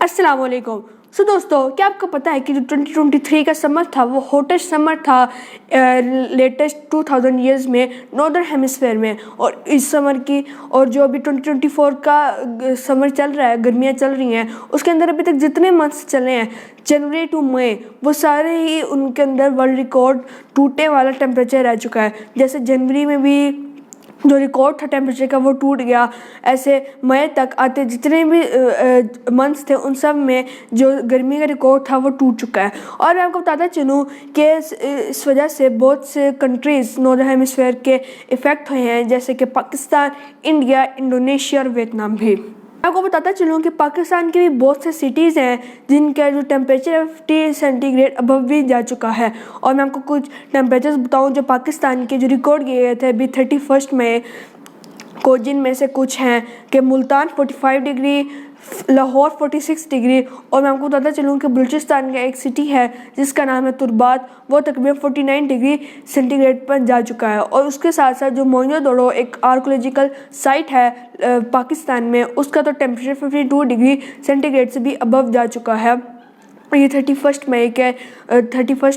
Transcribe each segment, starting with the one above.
अस्सलाम वालेकुम। दोस्तों, क्या आपको पता है कि जो 2023 का समर था वो हॉटेस्ट समर था लेटेस्ट 2000 ईयर्स में नॉर्दर्न हेमिस्फेयर में। और इस समर की और जो अभी 2024 का समर चल रहा है, गर्मियाँ चल रही हैं, उसके अंदर अभी तक जितने मंथ्स चले हैं जनवरी टू मई, वो सारे ही उनके अंदर वर्ल्ड रिकॉर्ड टूटने वाला टेम्परेचर रह चुका है। जैसे जनवरी में भी जो रिकॉर्ड था टेम्परेचर का वो टूट गया, ऐसे मई तक आते जितने भी मंथ्स थे उन सब में जो गर्मी का रिकॉर्ड था वो टूट चुका है। और मैं आपको बताता चलूँ कि इस वजह से बहुत से कंट्रीज़ नॉर्दर्न हेमिस्फेयर के इफ़ेक्ट हुए हैं, जैसे कि पाकिस्तान, इंडिया, इंडोनेशिया और वियतनाम भी। मैं आपको बताता चलूँ कि पाकिस्तान के भी बहुत से सिटीज़ हैं जिनका जो टेम्परेचर 50 सेंटीग्रेड अबव भी जा चुका है। और मैं आपको कुछ टेम्परेचर्स बताऊँ जो पाकिस्तान के जो रिकॉर्ड किए गए थे अभी 31 मई को, जिनमें से कुछ हैं कि मुल्तान 45 डिग्री, लाहौर 46 डिग्री, और मैं आपको बताता चलूँ कि बलूचिस्तान का एक सिटी है जिसका नाम है तुर्बात, वो तकरीबन 49 डिग्री सेंटीग्रेड पर जा चुका है। और उसके साथ साथ जो मोइनजोदड़ो एक आर्कोलॉजिकल साइट है पाकिस्तान में, उसका तो टेम्परेचर 52 डिग्री सेंटीग्रेड से भी अबव जा चुका है। ये 31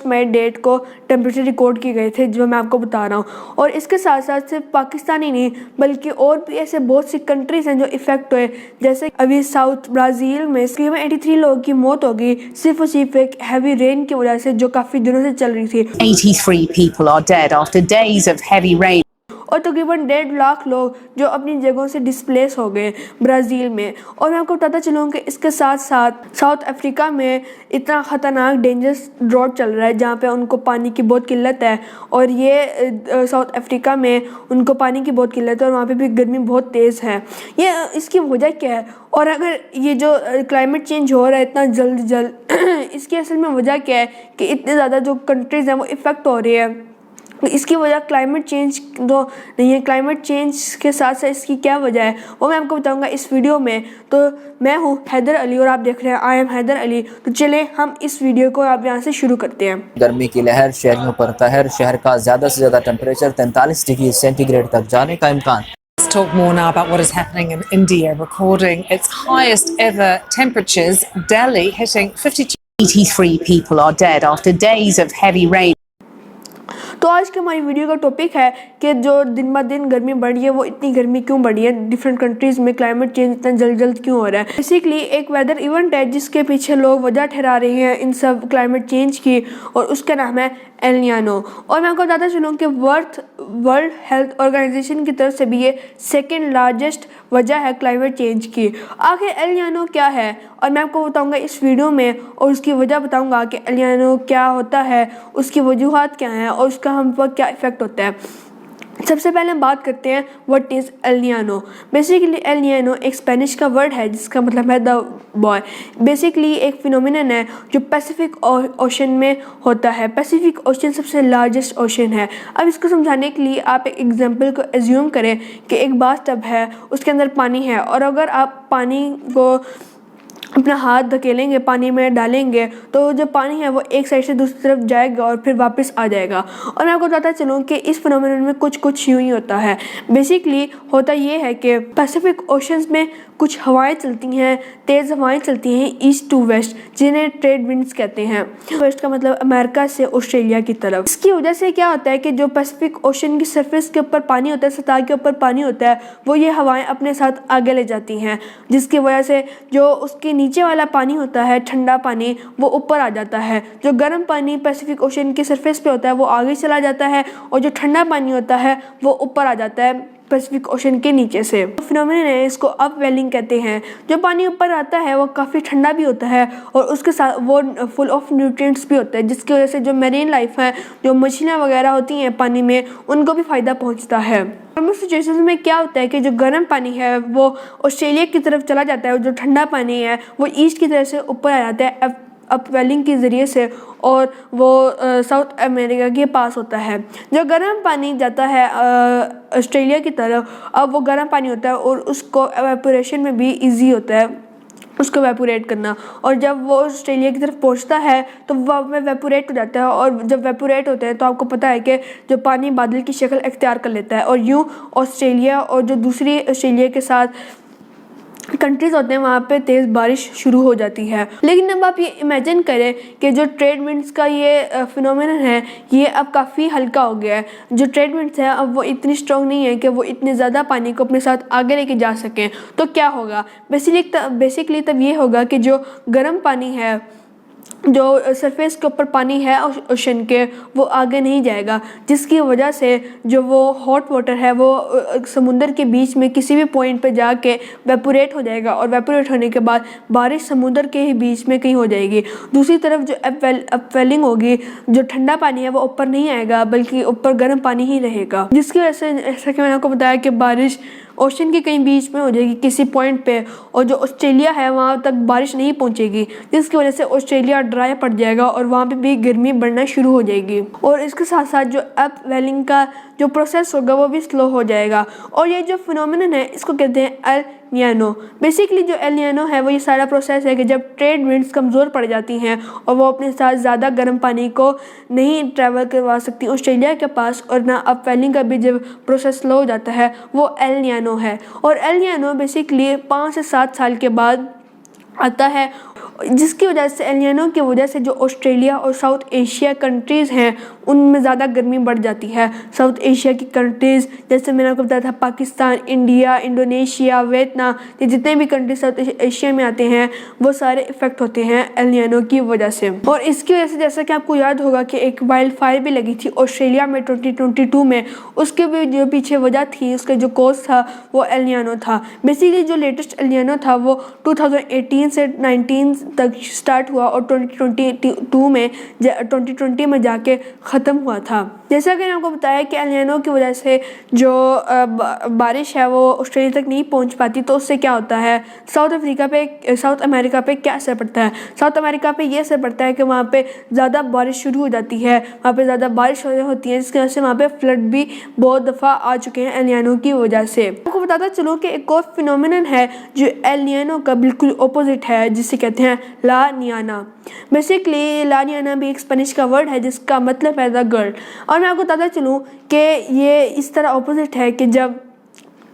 मई डेट को टेम्परेचर रिकॉर्ड किए गए थे जो मैं आपको बता रहा हूँ। और इसके साथ साथ सिर्फ पाकिस्तान ही नहीं बल्कि और भी ऐसे बहुत सी कंट्रीज़ हैं जो इफ़ेक्ट हुए, जैसे अभी साउथ ब्राज़ील में तकरीबन 83 लोगों की मौत हो गई सिर्फ और सिर्फ एक हैवी रेन की वजह से जो काफ़ी दिनों से चल रही थी। 83 people are dead after days of heavy rain. और तकरीबन 1.5 लाख लोग जो अपनी जगहों से डिस्प्लेस हो गए ब्राज़ील में। और मैं आपको बताता चलूँ कि इसके साथ साथ साउथ अफ्रीका में इतना ख़तरनाक डेंजरस ड्रॉट चल रहा है जहाँ पे उनको पानी की बहुत किल्लत है। और ये साउथ अफ्रीका में उनको पानी की बहुत किल्लत है और वहाँ पे भी गर्मी बहुत तेज़ है। ये इसकी वजह क्या है? और अगर ये जो क्लाइमेट चेंज हो रहा है इतना जल्द इसकी असल में वजह क्या है कि इतने ज़्यादा जो कंट्रीज़ हैं वो इफ़ेक्ट हो रही है? इसकी वजह क्लाइमेट चेंज तो नहीं है। क्लाइमेट चेंज के साथ साथ इसकी क्या वजह है वो मैं आपको बताऊंगा इस वीडियो में। तो मैं हूँ हैदर अली और आप देख रहे हैं आई एम हैदर अली। तो चले हम इस वीडियो को आप यहाँ से शुरू करते हैं। गर्मी की लहर शहरियों पर कहर, शहर का ज़्यादा से ज़्यादा टेम्परेचर 43 डिग्री सेंटीग्रेड तक जाने का इम्कान। Let's talk more now about what is happening in India, recording its highest ever temperatures. Delhi hitting 52. 83 people are dead after days of heavy rain. तो आज के हमारी वीडियो का टॉपिक है कि जो दिन ब दिन गर्मी बढ़ रही है वो इतनी गर्मी क्यों बढ़ी है, डिफरेंट कंट्रीज़ में क्लाइमेट चेंज इतना जल्द क्यों हो रहा है। बेसिकली एक वेदर इवेंट है जिसके पीछे लोग वजह ठहरा रहे हैं इन सब क्लाइमेट चेंज की, और उसका नाम है एल निनो। और मैं आपको बताता चलूँ कि वर्ल्ड हेल्थ ऑर्गेनाइजेशन की तरफ से भी ये सेकेंड लार्जेस्ट वजह है क्लाइमेट चेंज की। आखिर एल निनो क्या है और मैं आपको बताऊंगा इस वीडियो में, और उसकी वजह बताऊंगा कि एल निनो क्या होता है, उसकी वजूहात क्या हैं और उसका हम पर क्या इफ़ेक्ट होता है। सबसे पहले हम बात करते हैं what is El Nino. Basically El Nino एक स्पेनिश का वर्ड है जिसका मतलब है द बॉय। बेसिकली एक फिनोमिनन है जो पैसिफिक ओशन में होता है। पैसिफिक ओशन सबसे लार्जेस्ट ओशन है। अब इसको समझाने के लिए आप एक एग्जांपल को एज्यूम करें कि एक बाथ टब है, उसके अंदर पानी है, और अगर आप पानी को अपना हाथ धकेलेंगे, पानी में डालेंगे, तो जो पानी है वो एक साइड से दूसरी तरफ जाएगा और फिर वापस आ जाएगा। और मैं आपको बताता चलूँ कि इस फिनोमेनन में कुछ यूँ ही होता है। बेसिकली होता ये है कि पैसिफिक ओशंस में कुछ हवाएं चलती हैं, तेज़ हवाएं चलती हैं ईस्ट टू वेस्ट, जिन्हें ट्रेड विंड्स कहते हैं। वेस्ट का मतलब अमेरिका से ऑस्ट्रेलिया की तरफ। इसकी वजह से क्या होता है कि जो पैसिफिक ओशन की सरफेस के ऊपर पानी होता है, सतह के ऊपर पानी होता है, वो ये हवाएं अपने साथ आगे ले जाती हैं, जिसकी वजह से जो उसके नीचे वाला पानी होता है ठंडा पानी वो ऊपर आ जाता है। जो गर्म पानी पैसिफिक ओशन की सरफेस पे होता है वो आगे चला जाता है, और जो ठंडा पानी होता है वो ऊपर आ जाता है पैसिफिक ओशन के नीचे से। फिनोमेनन है, इसको अपवेलिंग कहते हैं। जो पानी ऊपर आता है वो काफ़ी ठंडा भी होता है और उसके साथ वो फुल ऑफ न्यूट्रिएंट्स भी होता है, जिसकी वजह से जो मेरीन लाइफ है, जो मछलियाँ वगैरह होती हैं पानी में, उनको भी फ़ायदा पहुँचता है। नॉर्मल सिचुएशन में क्या होता है कि जो गर्म पानी है वो ऑस्ट्रेलिया की तरफ चला जाता है और जो ठंडा पानी है वो ईस्ट की तरफ से ऊपर आ जाता है अपवेलिंग के ज़रिए से, और वो साउथ अमेरिका के पास होता है। जो गर्म पानी जाता है ऑस्ट्रेलिया की तरफ, अब वो गर्म पानी होता है और उसको एवेपोरेशन में भी इजी होता है उसको वेपोरेट करना, और जब वो ऑस्ट्रेलिया की तरफ पहुंचता है तो वह में वेपोरेट हो जाता है। और जब वेपोरेट होता है तो आपको पता है कि जो पानी बादल की शक्ल इख्तियार कर लेता है, और यूँ ऑस्ट्रेलिया और जो दूसरी ऑस्ट्रेलिया के साथ कंट्रीज़ होते हैं वहाँ पे तेज़ बारिश शुरू हो जाती है। लेकिन अब आप ये इमेजिन करें कि जो ट्रेड विंड्स का ये फिनोमेनन है ये अब काफ़ी हल्का हो गया है। जो ट्रेड विंड्स हैं अब वो इतनी स्ट्रॉन्ग नहीं है कि वो इतने ज़्यादा पानी को अपने साथ आगे लेके जा सकें। तो क्या होगा, बेसिकली तब ये होगा कि जो गर्म पानी है, जो सरफेस के ऊपर पानी है ओशन के, वो आगे नहीं जाएगा, जिसकी वजह से जो वो हॉट वाटर है वो समुंदर के बीच में किसी भी पॉइंट पे जाके वेपोरेट हो जाएगा और वेपोरेट होने के बाद बारिश समुंदर के ही बीच में कहीं हो जाएगी। दूसरी तरफ जो अपवेलिंग होगी, जो ठंडा पानी है वो ऊपर नहीं आएगा बल्कि ऊपर गर्म पानी ही रहेगा, जिसकी वजह से जैसा कि मैंने आपको बताया कि बारिश ओशन के कहीं बीच में हो जाएगी किसी पॉइंट पे, और जो ऑस्ट्रेलिया है वहाँ तक बारिश नहीं पहुँचेगी, जिसकी वजह से ऑस्ट्रेलिया ड्राई पड़ जाएगा और वहाँ पे भी गर्मी बढ़ना शुरू हो जाएगी। और इसके साथ साथ जो अपवेलिंग का जो प्रोसेस होगा वो भी स्लो हो जाएगा। और ये जो फिनोमेनन है इसको कहते हैं एल निनो। बेसिकली जो एल निनो है वो ये सारा प्रोसेस है कि जब ट्रेड विंड्स कमज़ोर पड़ जाती हैं और वो अपने साथ ज़्यादा गर्म पानी को नहीं ट्रैवल करवा सकती ऑस्ट्रेलिया के पास, और ना अपवेलिंग का भी जब प्रोसेस स्लो हो जाता है, वो एल निनो है। और एल निनो बेसिकली 5 से 7 साल के बाद आता है, जिसकी वजह से एल निनो की वजह से जो ऑस्ट्रेलिया और साउथ एशिया कंट्रीज़ हैं उनमें ज़्यादा गर्मी बढ़ जाती है। साउथ एशिया की कंट्रीज़ जैसे मैंने आपको बताया था, पाकिस्तान, इंडिया, इंडोनेशिया, वियतनाम, ये जितने भी कंट्रीज साउथ एशिया में आते हैं वो सारे इफ़ेक्ट होते हैं एल निनो की वजह से। और इसकी वजह से जैसा कि आपको याद होगा कि एक वाइल्ड फायर भी लगी थी ऑस्ट्रेलिया में 2022 में, उसके भी जो पीछे वजह थी, उसका जो कॉज था वो एल निनो था। बेसिकली जो लेटेस्ट एल निनो था वो 2018 से 19 तक स्टार्ट हुआ और 2020 में जाके ख़त्म हुआ था। जैसा कि मैंने आपको बताया कि एल निनो की वजह से जो बारिश है वो ऑस्ट्रेलिया तक नहीं पहुंच पाती, तो उससे क्या होता है, साउथ अमेरिका पे क्या असर पड़ता है। साउथ अमेरिका पे ये असर पड़ता है कि वहाँ पे ज़्यादा बारिश शुरू हो जाती है, वहाँ पे ज़्यादा बारिश होती है, जिसकी वजह से वहाँ पे फ्लड भी बहुत दफ़ा आ चुके हैं एल निनो की वजह से। आपको बताता चलूँ कि एक और फिनोमेनन है जो एल निनो का बिल्कुल ऑपोजिट है, जिसे कहते हैं ला नियाना। बेसिकली ला नियाना भी एक स्पेनिश का वर्ड है जिसका मतलब है द गर्ल। और मैं आपको बताता चलूँ कि ये इस तरह ऑपोजिट है कि जब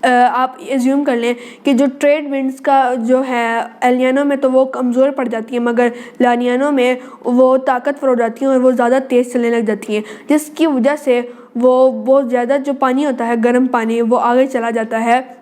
आप एज्यूम कर लें कि जो ट्रेड विंड्स का जो है एल निनो में तो वो कमज़ोर पड़ जाती है, मगर ला नियाना में वो ताकतवर हो जाती हैं और वो ज़्यादा तेज़ चलने लग जाती हैं, जिसकी वजह से वो बहुत ज़्यादा जो पानी होता है गर्म पानी वो आगे चला जाता है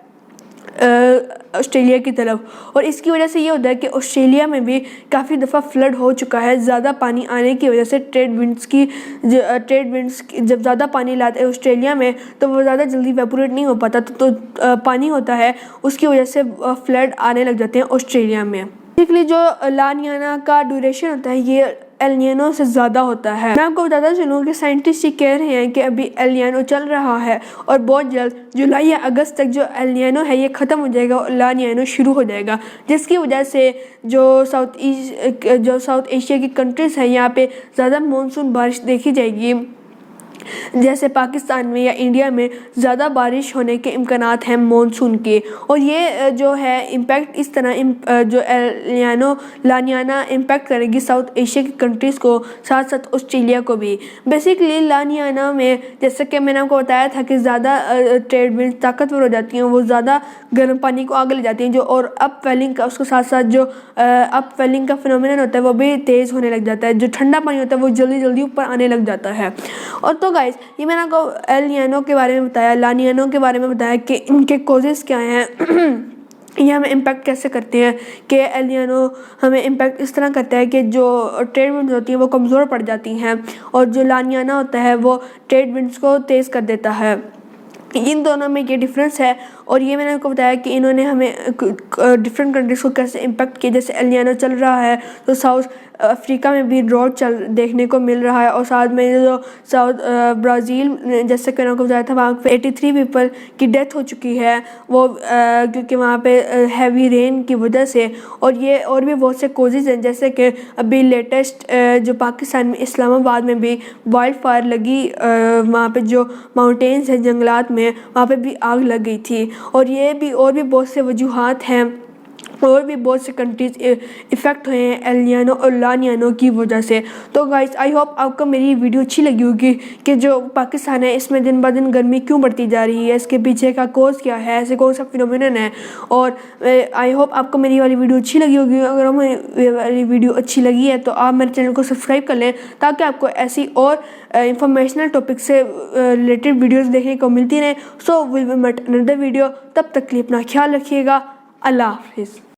ऑस्ट्रेलिया की तरफ। और इसकी वजह से ये होता है कि ऑस्ट्रेलिया में भी काफ़ी दफ़ा फ्लड हो चुका है ज़्यादा पानी आने की वजह से। ट्रेड विंड्स जब ज़्यादा पानी लाते हैं ऑस्ट्रेलिया में तो वो ज़्यादा जल्दी वेपोरेट नहीं हो पाता, तो पानी होता है उसकी वजह से फ्लड आने लग जाते हैं ऑस्ट्रेलिया में। बेसिकली जो ला नियाना का ड्यूरेशन होता है ये एल निनो से ज़्यादा होता है। मैं आपको बताता चलूँ कि साइंटिस्ट ये कह रहे हैं कि अभी एल निनो चल रहा है और बहुत जल्द जुलाई या अगस्त तक जो एल निनो है ये ख़त्म हो जाएगा और ला निनो शुरू हो जाएगा, जिसकी वजह से जो साउथ एशिया की कंट्रीज़ हैं यहाँ पे ज़्यादा मानसून बारिश देखी जाएगी। जैसे पाकिस्तान में या इंडिया में ज़्यादा बारिश होने के इम्कानात हैं मानसून के। और ये जो है इम्पैक्ट इस तरह जो ला नियाना इम्पैक्ट करेगी साउथ एशिया की कंट्रीज़ को, साथ साथ ऑस्ट्रेलिया को भी। बेसिकली ला नियाना में जैसे कि मैंने आपको बताया था कि ज़्यादा ट्रेड विंड ताकतवर हो जाती हैं, वो ज़्यादा गर्म पानी को आगे ले जाती हैं, जो और अपवेलिंग का उसके साथ साथ जो अपवेलिंग का फिनोमेनन होता है वो भी तेज़ होने लग जाता है। जो ठंडा पानी होता है वो जल्दी जल्दी ऊपर आने लग जाता है। और तो गाइस ये मैंने आपको एल निनो के बारे में बताया, ला निनो के बारे में बताया कि इनके कॉजेज़ क्या हैं ये हमें इम्पैक्ट कैसे करते हैं। कि एल निनो हमें इम्पैक्ट इस तरह करता है कि जो ट्रेड विंड्स होती हैं वो कमज़ोर पड़ जाती हैं और जो ला नियाना होता है वो ट्रेड विंड्स को तेज़ कर देता है। इन दोनों में ये डिफरेंस है और ये मैंने आपको बताया कि इन्होंने हमें डिफरेंट कंट्रीज़ को कैसे इम्पैक्ट किया। जैसे एल निनो चल रहा है तो साउथ अफ्रीका में भी ड्रॉट देखने को मिल रहा है और साथ में जो साउथ ब्राज़ील जैसे कि मैंने आपको बताया था वहाँ पे 83 पीपल की डेथ हो चुकी है वो क्योंकि वहाँ पे हैवी रेन की वजह से। और ये और भी बहुत से कोजेज़ हैं, जैसे कि अभी लेटेस्ट जो पाकिस्तान में इस्लामाबाद में भी वाइल्ड फायर लगी, वहाँ पे जो माउंटेन्स हैं जंगलात में वहाँ पे भी आग लग गई थी। और भी बहुत से वजूहात हैं और भी बहुत से कंट्रीज़ इफ़ेक्ट हुए हैं एल निनो और ला निनो की वजह से। तो गाइस आई होप आपको मेरी वीडियो अच्छी लगी होगी कि जो पाकिस्तान है इसमें दिन ब दिन गर्मी क्यों बढ़ती जा रही है, इसके पीछे का कोज़ क्या है, ऐसे कौन सा फिनोमिनन है। और आई होप आपको मेरी वाली वीडियो अच्छी लगी होगी। अगर हमें वाली वीडियो अच्छी लगी है तो आप मेरे चैनल को सब्सक्राइब कर लें ताकि आपको ऐसी और इंफॉर्मेशनल टॉपिक से रिलेटेड वीडियोस देखने को मिलती रहें। So will be met another video, तब तक के लिए अपना ख्याल रखिएगा। अल्लाह हाफिज़।